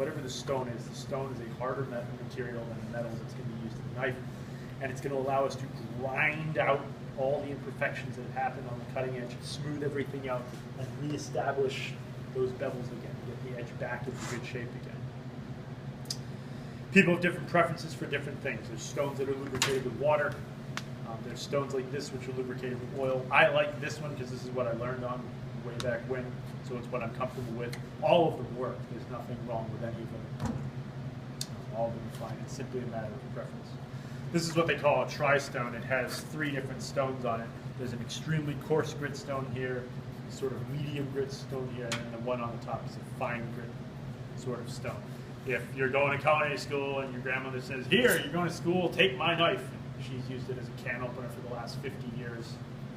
whatever the stone is a harder material than the metal that's going to be used in the knife, and it's going to allow us to grind out all the imperfections that happen on the cutting edge, smooth everything out, and reestablish those bevels again, get the edge back into good shape again. People have different preferences for different things. There's stones that are lubricated with water. There's stones like this which are lubricated with oil. I like this one because this is what I learned on way back when, so it's what I'm comfortable with. All of them work. There's nothing wrong with any of them. All of them are fine. It's simply a matter of preference. This is what they call a tri-stone. It has 3 different stones on it. There's an extremely coarse grit stone here, sort of medium grit stone here, and the one on the top is a fine grit sort of stone. If you're going to culinary school and your grandmother says, "Here, you're going to school, take my knife," she's used it as a can opener for the last 50 years,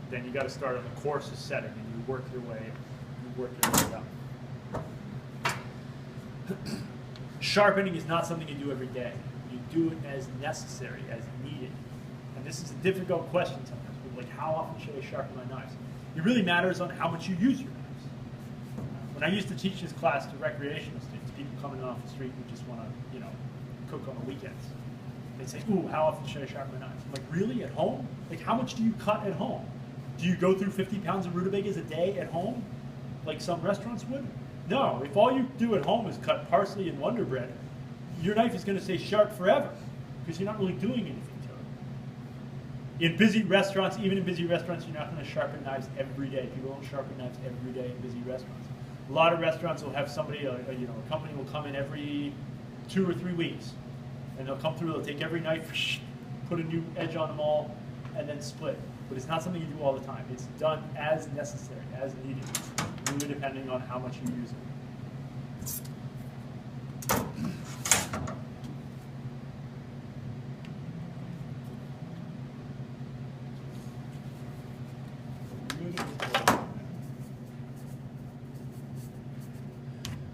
then you got to start on the coarsest setting and you work your way up. Sharpening is not something you do every day. You do it as necessary, as needed. And this is a difficult question sometimes. People are like, how often should I sharpen my knives? It really matters on how much you use your knives. When I used to teach this class to recreational students, people coming off the street who just want to, cook on the weekends, they'd say, "Ooh, how often should I sharpen my knives?" I'm like, really? At home? Like, how much do you cut at home? Do you go through 50 pounds of rutabagas a day at home, like some restaurants would? No. If all you do at home is cut parsley and Wonder Bread, your knife is going to stay sharp forever because you're not really doing anything to it. In busy restaurants, even in busy restaurants, you're not going to sharpen knives every day. People don't sharpen knives every day in busy restaurants. A lot of restaurants will have somebody, a company will come in every 2 or 3 weeks, and they'll come through, they'll take every knife, put a new edge on them all, and then split. But it's not something you do all the time. It's done as necessary, as needed, really depending on how much you use it.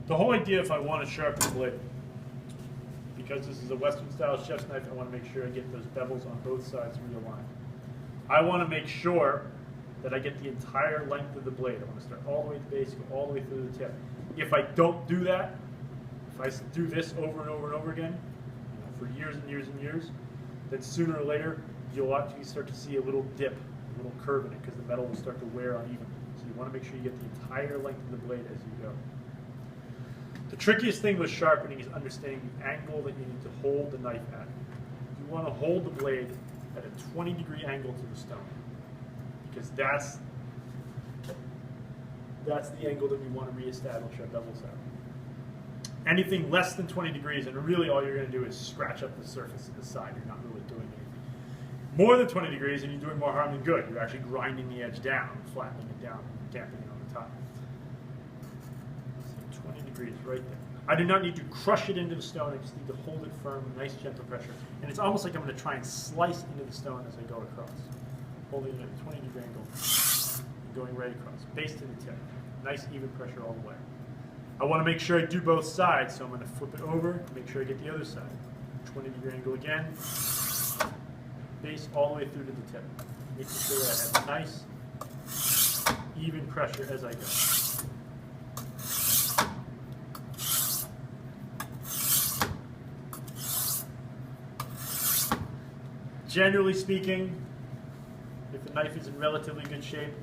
The whole idea, if I want to sharpen the blade, because this is a Western style chef's knife, I want to make sure I get those bevels on both sides realigned. I want to make sure that I get the entire length of the blade. I want to start all the way at the base, go all the way through the tip. If I don't do that, if I do this over and over and over again, for years and years and years, then sooner or later, you'll actually start to see a little dip, a little curve in it, because the metal will start to wear unevenly. So you want to make sure you get the entire length of the blade as you go. The trickiest thing with sharpening is understanding the angle that you need to hold the knife at. You want to hold the blade at a 20-degree angle to the stone, because that's the angle that we want to reestablish our bevels at. Anything less than 20 degrees, and really all you're going to do is scratch up the surface of the side. You're not really doing anything. More than 20 degrees, and you're doing more harm than good. You're actually grinding the edge down, flattening it down, damping it on the top. 20 degrees right there. I do not need to crush it into the stone. I just need to hold it firm, nice gentle pressure. And it's almost like I'm going to try and slice into the stone as I go across. Holding it at a 20-degree angle and going right across. Base to the tip. Nice even pressure all the way. I want to make sure I do both sides, so I'm going to flip it over, make sure I get the other side. 20-degree angle again. Base all the way through to the tip. Making sure that I have nice, even pressure as I go. Generally speaking, if the knife is in relatively good shape,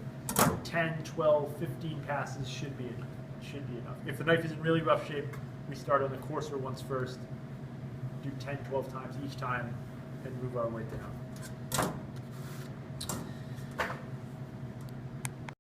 10, 12, 15 passes should be enough. If the knife is in really rough shape, we start on the coarser ones first, do 10, 12 times each time, and move our way down.